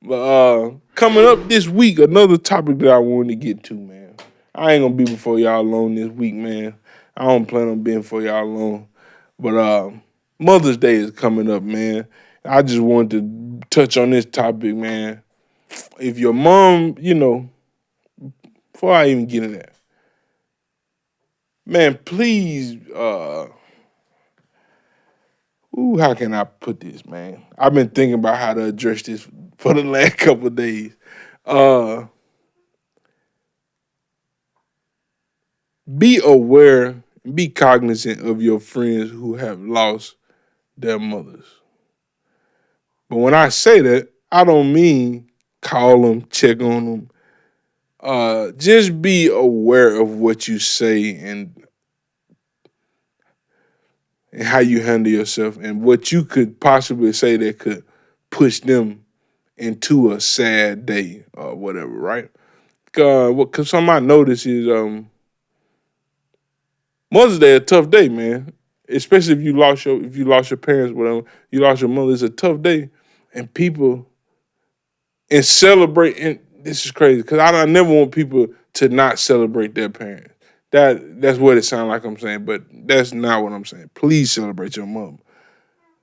But coming up this week, another topic that I wanted to get to, man. I ain't gonna be before y'all long this week, man. I don't plan on being before y'all long. But Mother's Day is coming up, man. I just wanted to touch on this topic, man. If your mom, before I even get into that, man, please, how can I put this, man? I've been thinking about how to address this for the last couple of days. Uh, be aware, be cognizant of your friends who have lost their mothers. But when I say that, I don't mean call them, check on them. Just be aware of what you say and how you handle yourself and what you could possibly say that could push them into a sad day or whatever, right? Cause something I notice is Mother's Day a tough day, man. Especially if you lost your parents, whatever, you lost your mother. It's a tough day, and people and celebrate. And this is crazy because I never want people to not celebrate their parents. That's what it sounds like I'm saying, but that's not what I'm saying. Please celebrate your mom.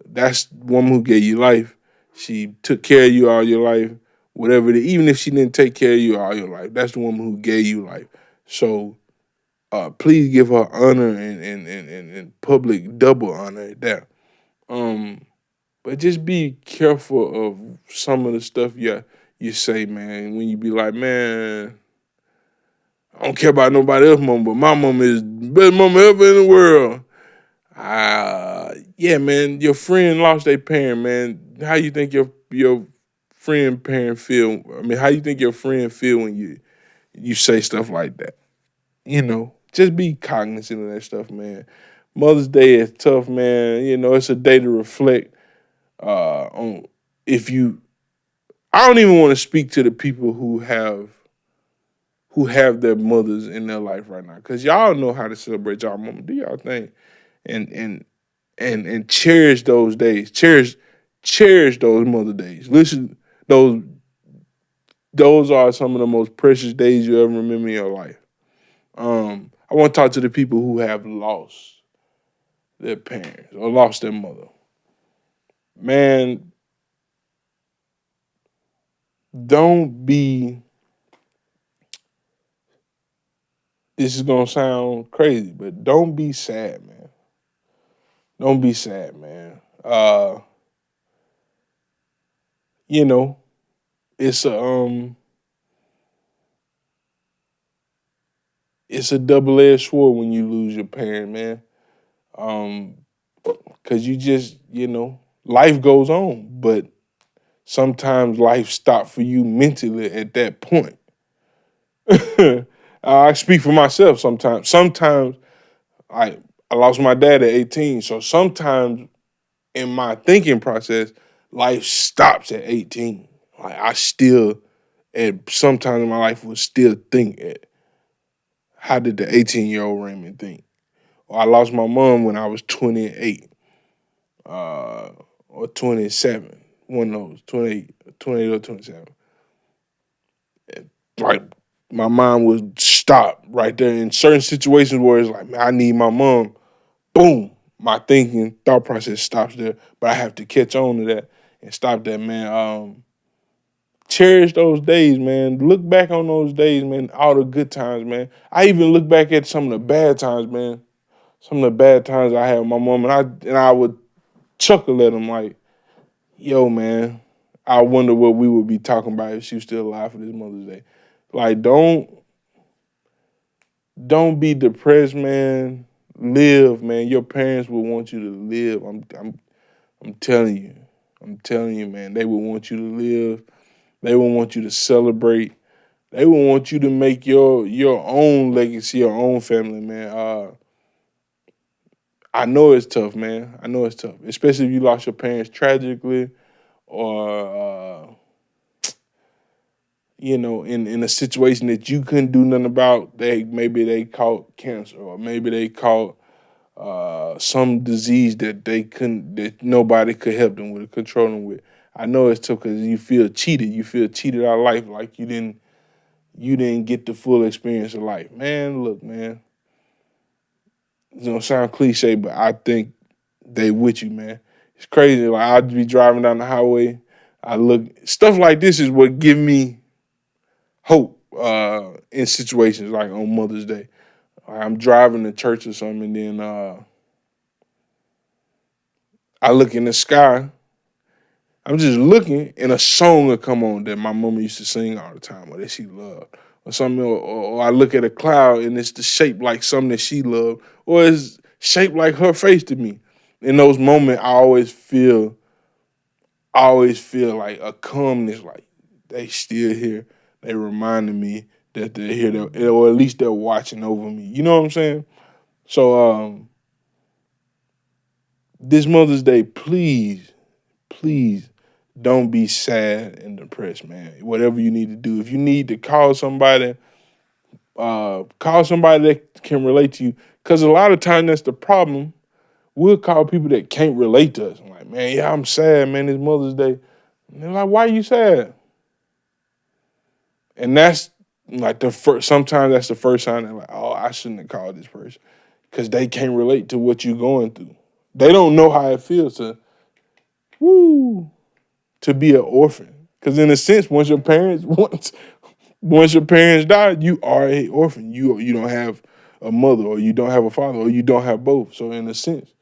That's the woman who gave you life. She took care of you all your life. Whatever it is, even if she didn't take care of you all your life, that's the woman who gave you life. So please give her honor and public double honor at that. But just be careful of some of the stuff you say, man. When you be like, man, I don't care about nobody else's mom, but my mom is the best mom ever in the world. Yeah, man, your friend lost their parent, man. How you think your friend parent feel? I mean, how you think your friend feel when you say stuff like that? Just be cognizant of that stuff, man. Mother's Day is tough, man. It's a day to reflect on if you. I don't even want to speak to the people who have their mothers in their life right now, because y'all know how to celebrate y'all mama. Do y'all thing, and and and cherish those days. Cherish those mother days. Listen, those are some of the most precious days you ever remember in your life. I want to talk to the people who have lost their parents or lost their mother. Man, don't be. This is gonna sound crazy, but don't be sad, man. Don't be sad, man. You know, it's a double-edged sword when you lose your parent, man. Um, Cause you just, life goes on, but sometimes life stops for you mentally at that point. I speak for myself sometimes. Sometimes I I lost my dad at 18, so sometimes in my thinking process, life stops at 18. Like I still, at sometimes in my life, will still think, how did the 18-year-old Raymond think? Or I lost my mom when I was 28, or 27. One of those, 28 or 27. Like my mind would stop right there in certain situations where it's like, man, I need my mom. Boom, my thinking thought process stops there. But I have to catch on to that and stop that, man. Cherish those days, man. Look back on those days, man. All the good times, man. I even look back at some of the bad times, man. Some of the bad times I had with my mom, and I would chuckle at them like, yo, man, I wonder what we would be talking about if she was still alive for this Mother's Day. Like, don't be depressed, man. Live, man. Your parents will want you to live. I'm telling you. I'm telling you, man. They will want you to live. They will want you to celebrate. They will want you to make your own legacy, your own family, man. I know it's tough, man. I know it's tough, especially if you lost your parents tragically, or in a situation that you couldn't do nothing about. Maybe they caught cancer, or maybe they caught some disease that they couldn't, that nobody could help them with, control them with. I know it's tough because you feel cheated. You feel cheated out of life, like you didn't get the full experience of life. Man, look, man, it's gonna sound cliche, but I think they with you, man. It's crazy. Like I'd be driving down the highway. I look stuff like this is what give me hope in situations like on Mother's Day. I'm driving to church or something, and then I look in the sky. I'm just looking, and a song will come on that my mama used to sing all the time, or that she loved, or something. Or I look at a cloud, and it's the shape like something that she loved, or it's shaped like her face to me. In those moments, I always feel like a calmness, like they still here. They reminding me that they're here, or at least they're watching over me. You know what I'm saying? So this Mother's Day, please don't be sad and depressed, man. Whatever you need to do. If you need to call somebody that can relate to you. Because a lot of times that's the problem. We'll call people that can't relate to us. I'm like, man, yeah, I'm sad, man. It's Mother's Day. And they're like, why are you sad? And that's like the first. Sometimes that's the first sign. They're like, oh, I shouldn't have called this person because they can't relate to what you're going through. They don't know how it feels woo, to be an orphan. Because in a sense, once your parents die, you are a orphan. You don't have a mother, or you don't have a father, or you don't have both. So in a sense,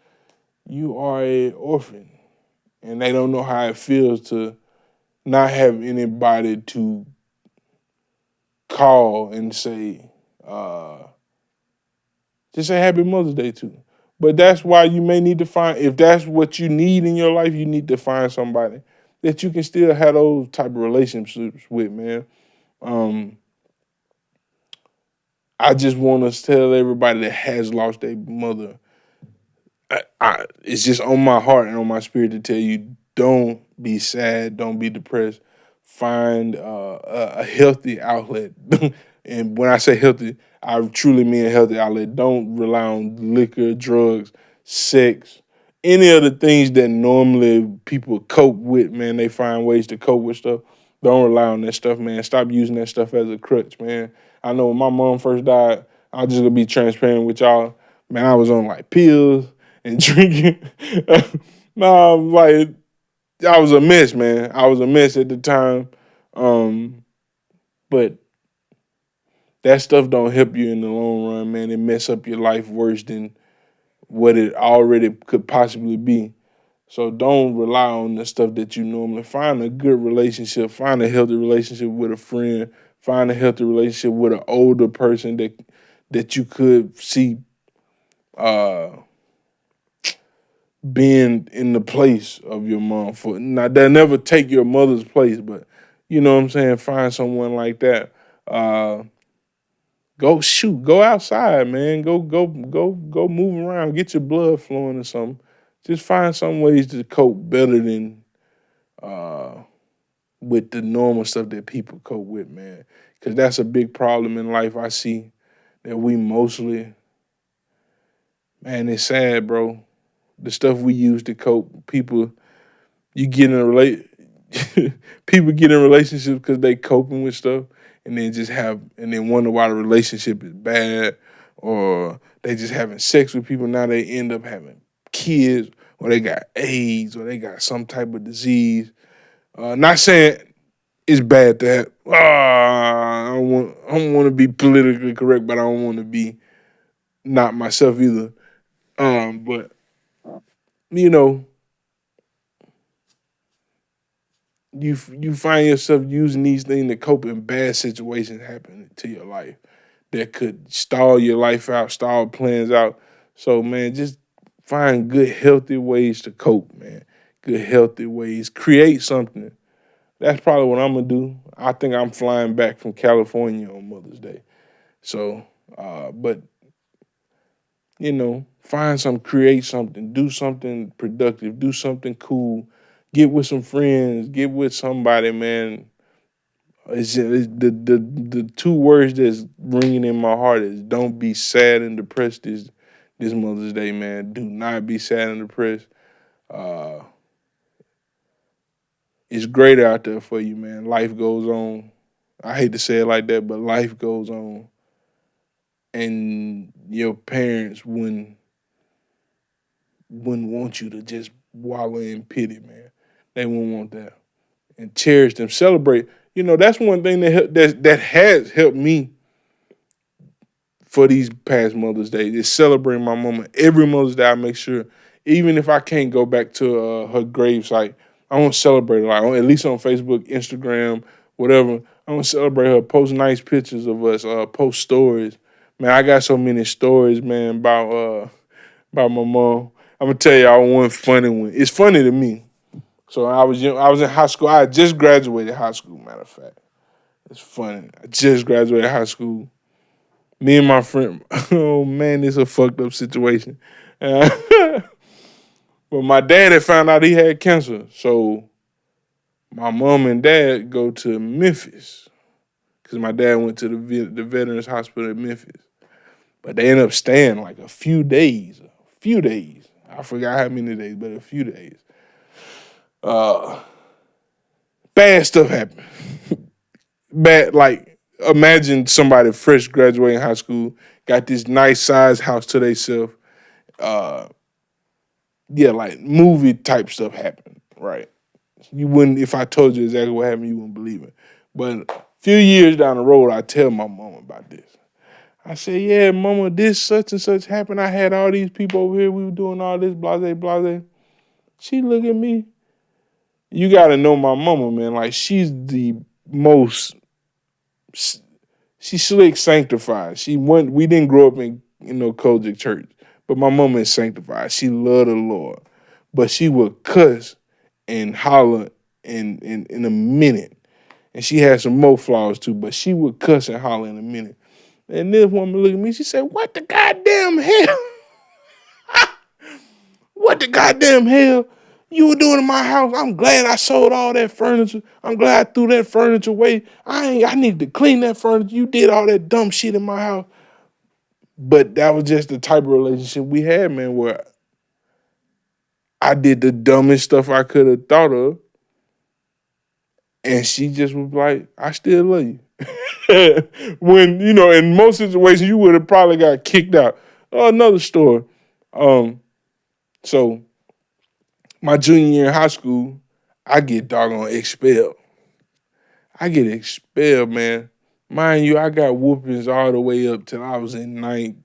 you are a orphan, and they don't know how it feels to not have anybody to call and say, just say Happy Mother's Day to. But that's why you may need to find, if that's what you need in your life, you need to find somebody that you can still have those type of relationships with, man. Um, I just want to tell everybody that has lost their mother, it's just on my heart and on my spirit to tell you, don't be sad, don't be depressed. Find a healthy outlet. And when I say healthy, I truly mean a healthy outlet. Don't rely on liquor, drugs, sex, any of the things that normally people cope with, man. They find ways to cope with stuff. Don't rely on that stuff, man. Stop using that stuff as a crutch, man. I know when my mom first died, I'm just gonna be transparent with y'all. Man, I was on like pills and drinking. Nah, like I was a mess, man. I was a mess at the time. But that stuff don't help you in the long run, man. It mess up your life worse than what it already could possibly be. So don't rely on the stuff that you normally find a good relationship, find a healthy relationship with a friend, find a healthy relationship with an older person that you could see uh being in the place of your mom. For now, they'll never take your mother's place, but you know what I'm saying, find someone like that. Uh go outside, man. Go move around, get your blood flowing or something. Just find some ways to cope better than uh with the normal stuff that people cope with, man. Cause that's a big problem in life. I see that we mostly, man, it's sad, bro. The stuff we use to cope, you get in a relate people get in relationships because they coping with stuff, and then wonder why the relationship is bad, or they just having sex with people. Now they end up having kids, or they got AIDS, or they got some type of disease. Not saying it's bad to have. I don't want to be politically correct, but I don't want to be not myself either. But you know, you find yourself using these things to cope in bad situations happening to your life that could stall your life out, stall plans out. So man, just find good healthy ways to cope, man. Good healthy ways. Create something. That's probably what I'm gonna do. I think I'm flying back from California on Mother's Day. So but find something, create something, do something productive, do something cool, get with some friends, get with somebody, man. The two words that's ringing in my heart is don't be sad and depressed this Mother's Day, man. Do not be sad and depressed. Uh, it's greater out there for you, man. Life goes on. I hate to say it like that, but life goes on. And your parents wouldn't want you to just wallow in pity, man. They wouldn't want that. And cherish them, celebrate. That's one thing that has helped me for these past Mother's Day is celebrating my mama. Every Mother's Day, I make sure, even if I can't go back to her grave site, I want to celebrate her. Like, at least on Facebook, Instagram, whatever. I want to celebrate her. Post nice pictures of us. Post stories. Man, I got so many stories, man, about my mom. I'm gonna tell y'all one funny one. It's funny to me. So I was in high school. I had just graduated high school. Matter of fact, it's funny. I just graduated high school. Me and my friend, oh man, it's a fucked up situation. Uh, but my dad had found out he had cancer. So my mom and dad go to Memphis because my dad went to the Veterans Hospital in Memphis. But they ended up staying like a few days. I forgot how many days, but a few days. Bad stuff happened. Bad, like, imagine somebody fresh graduating high school, got this nice size house to themselves. Yeah, like movie type stuff happened, right? You wouldn't, if I told you exactly what happened, you wouldn't believe it. But a few years down the road, I tell my mom about this. I said, yeah, mama, this such and such happened. I had all these people over here. We were doing all this, blase, blase. She look at me. You got to know my mama, man. Like, she's the most, she's slick sanctified. We didn't grow up in, Kojic church, but my mama is sanctified. She loved the Lord. But she would cuss and holler in a minute. And she had some more flaws too, but she would cuss and holler in a minute. And this woman looked at me, she said, what the goddamn hell? What the goddamn hell you were doing in my house? I'm glad I sold all that furniture. I'm glad I threw that furniture away. I need to clean that furniture. You did all that dumb shit in my house. But that was just the type of relationship we had, man, where I did the dumbest stuff I could have thought of. And she just was like, I still love you. When, in most situations, you would have probably got kicked out. Oh, another story. So my junior year in high school, I get doggone expelled. I get expelled, man. Mind you, I got whoopings all the way up till I was in ninth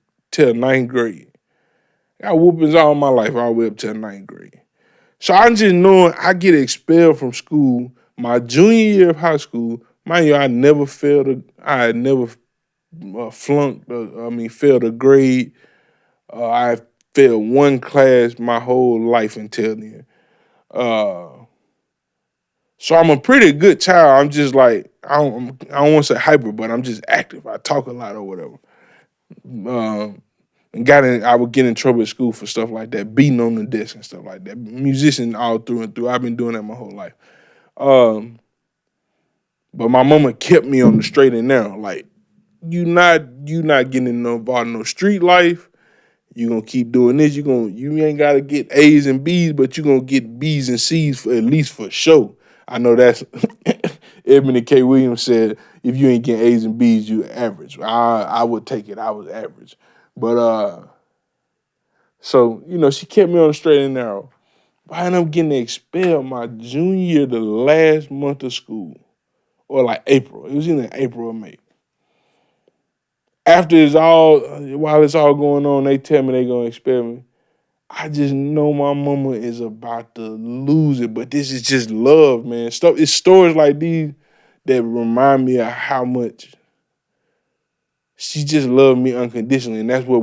grade. I got whoopings all my life all the way up till ninth grade. So I'm just knowing I get expelled from school my junior year of high school. Mind you, I had never failed a grade. I failed one class my whole life until then. So I'm a pretty good child. I'm just like, I don't want to say hyper, but I'm just active. I talk a lot or whatever. I would get in trouble at school for stuff like that, beating on the desk and stuff like that. Musician all through and through. I've been doing that my whole life. But my mama kept me on the straight and narrow. Like, you not getting involved in no street life. You gonna keep doing this. You ain't gotta get A's and B's, but you gonna get B's and C's for at least for sure. I know that's Edmund K. Williams said, if you ain't getting A's and B's, you average. I would take it. I was average. But so, she kept me on the straight and narrow. But I ended up getting expelled my junior year, the last month of school. Or like April. It was either April or May. While it's all going on, they tell me they gonna expel me. I just know my mama is about to lose it, but this is just love, man. It's stories like these that remind me of how much she just loved me unconditionally, and that's what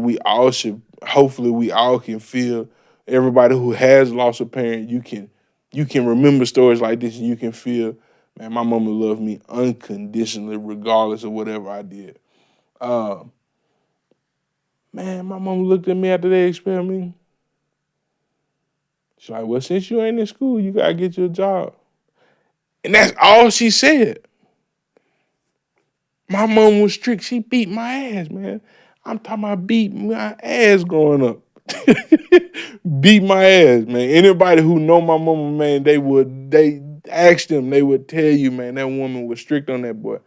hopefully we all can feel. Everybody who has lost a parent, you can remember stories like this, and you can feel, man, my mama loved me unconditionally, regardless of whatever I did. Man, my mama looked at me after they expelled me. She's like, well, since you ain't in school, you gotta get your job. And that's all she said. My mom was strict. She beat my ass, man. I'm talking about beat my ass growing up. Beat my ass, man. Anybody who know my mama, man, ask them, they would tell you, man, that woman was strict on that boy.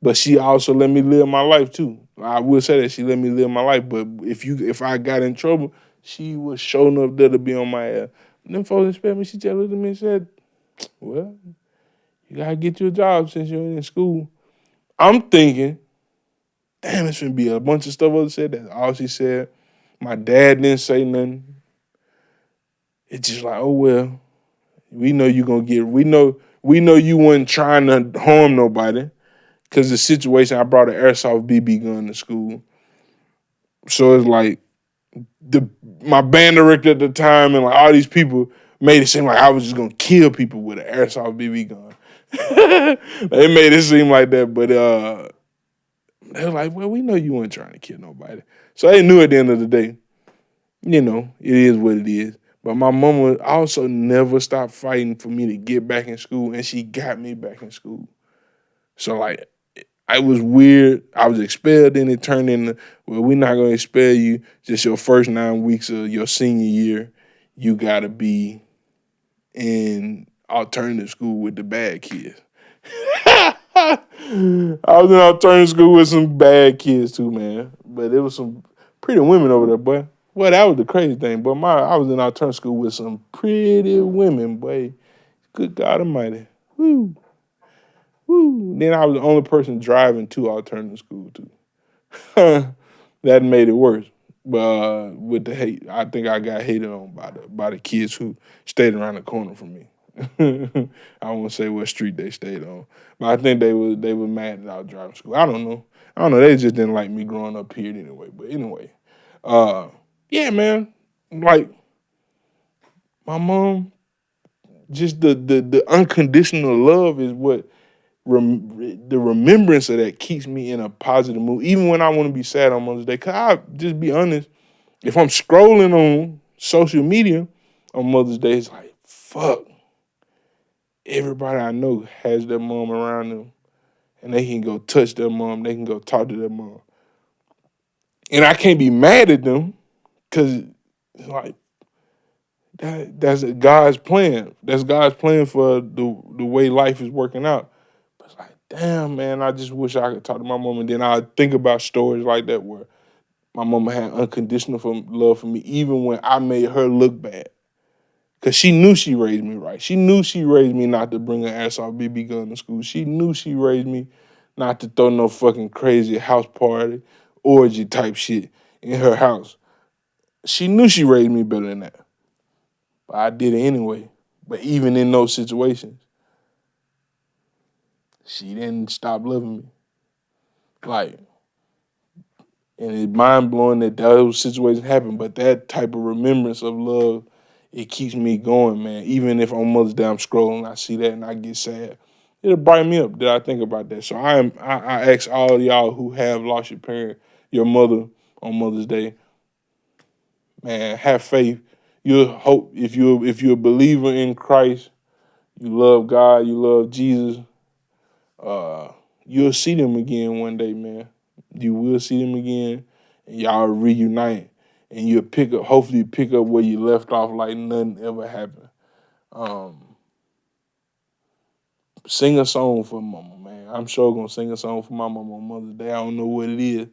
But she also let me live my life too. I will say that she let me live my life. But if I got in trouble, she was showing up there to be on my ass. And them folks expect me. She just looked at me and said, "Well, you gotta get you a job since you're in school." I'm thinking, damn, it's gonna be a bunch of stuff others said. That's all she said. My dad didn't say nothing. It's just like, oh well, we know you gonna get. We know you weren't trying to harm nobody. Because the situation, I brought an airsoft BB gun to school. So it's like my band director at the time and like all these people made it seem like I was just gonna kill people with an airsoft BB gun. They made it seem like that, but they were like, well, we know you weren't trying to kill nobody. So they knew at the end of the day, it is what it is. But my mama also never stopped fighting for me to get back in school, and she got me back in school. So like it was weird. I was expelled, and it turned into, well, we're not going to expel you. Just your first 9 weeks of your senior year, you got to be in alternative school with the bad kids. I was in alternative school with some bad kids too, man. But there was some pretty women over there, boy. Well, that was the crazy thing. But I was in alternative school with some pretty women, boy. Good God Almighty. Woo. Woo. Then I was the only person driving to alternative school too. That made it worse. But with the hate, I think I got hated on by the kids who stayed around the corner from me. I won't say what street they stayed on, but I think they were mad that I was driving school. I don't know. They just didn't like me growing up here anyway. But anyway, yeah, man. Like my mom, just the unconditional love is what the remembrance of that keeps me in a positive mood, even when I want to be sad on Mother's Day. Cause I just be honest, if I'm scrolling on social media on Mother's Day, it's like, fuck, everybody I know has their mom around them, and they can go touch their mom, they can go talk to their mom, and I can't be mad at them, cause it's like that's God's plan. That's God's plan for the way life is working out. It's like, damn, man, I just wish I could talk to my mom. And then I think about stories like that where my mama had unconditional love for me, even when I made her look bad. Because she knew she raised me right. She knew she raised me not to bring an airsoft BB gun to school. She knew she raised me not to throw no fucking crazy house party, orgy type shit in her house. She knew she raised me better than that. But I did it anyway. But even in those situations, she didn't stop loving me. Like, and it's mind blowing that those situations happen, but that type of remembrance of love, it keeps me going, man. Even if on Mother's Day I'm scrolling, I see that and I get sad, it'll brighten me up that I think about that. So I ask all of y'all who have lost your parent, your mother on Mother's Day, man, have faith. You'll hope if you're a believer in Christ, you love God, you love Jesus, uh, you'll see them again one day, man. You will see them again, and y'all reunite, and you'll hopefully pick up where you left off like nothing ever happened. Um, Sing a song for mama, man. I'm sure gonna sing a song for my mama on Mother's Day. I don't know what it is,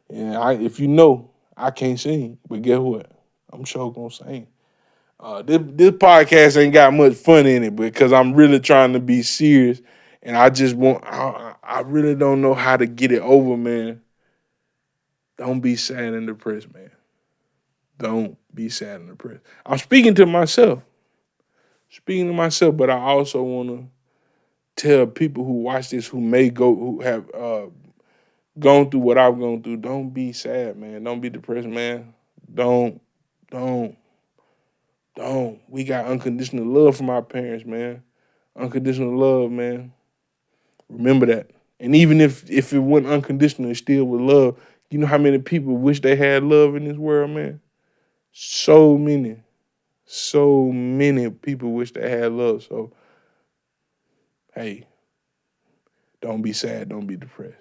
and if you know, I can't sing, but guess what? I'm sure gonna sing. This podcast ain't got much fun in it because I'm really trying to be serious, and I just I really don't know how to get it over, man. Don't be sad and depressed, man. Don't be sad and depressed. I'm speaking to myself. But I also want to tell people who watch this who have gone through what I've gone through. Don't be sad, man. Don't be depressed, man. Don't, don't, don't. We got unconditional love from our parents, man. Unconditional love, man. Remember that. And even if it wasn't unconditional, it still was love. You know how many people wish they had love in this world, man? So many. So many people wish they had love. So, hey, don't be sad. Don't be depressed.